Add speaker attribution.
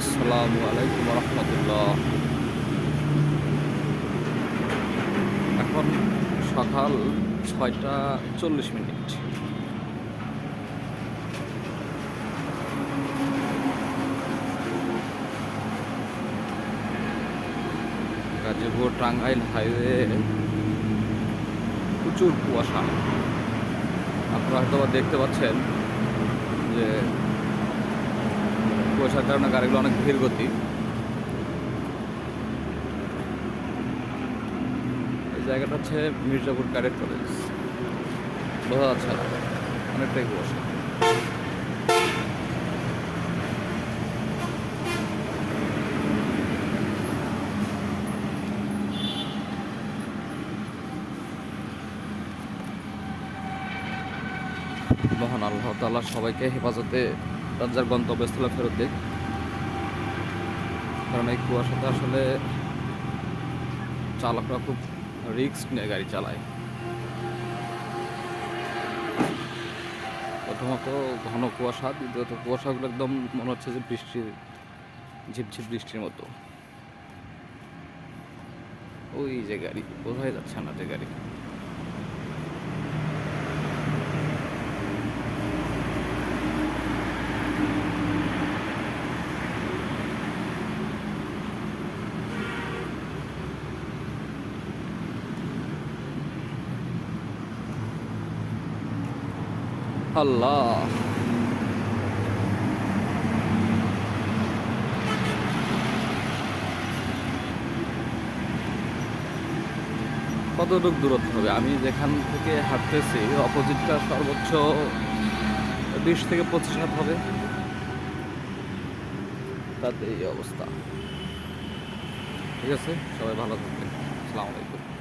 Speaker 1: আসসালামু আলাইকুম রহমতুল্লাহ। এখন সকাল 6টা 40 মিনিট। গাজীপুর টাঙ্গাইল হাইওয়ে প্রচুর কুয়াশা। আপনারা হয়তো দেখতে পাচ্ছেন যে কুয়াশার কারণে গাড়িগুলো অনেক ধীর গতি। এই জায়গাটা হচ্ছে মির্জাপুর ক্যাডেট কলেজ। বোঝা যাচ্ছে না, অনেকটাই কুয়াশা। মহান আল্লাহ তাআলা সবাইকে হেফাজতে রাজ্জার গন্তব্যস্থলে ফেরত দিক। কারণ এই কুয়াশাতে আসলে চালকরা খুব রিস্ক নিয়ে গাড়ি চালায়। প্রথমত ঘন কুয়াশা, দ্বিতীয়ত কুয়াশাগুলো একদম মনে হচ্ছে যে বৃষ্টির, ঝিপঝিপ বৃষ্টির মতো। ওই যে গাড়ি, বোঝাই যাচ্ছে না যে গাড়ি। আল্লাহ, কতটুকু দূরত্ব হবে? আমি যেখান থেকে হাঁটতেছি অপোজিটটা সর্বোচ্চ 20 থেকে 25 হাত হবে। তাতে এই অবস্থা। ঠিক আছে, সবাই ভালো থাকবেন। আসসালামু আলাইকুম।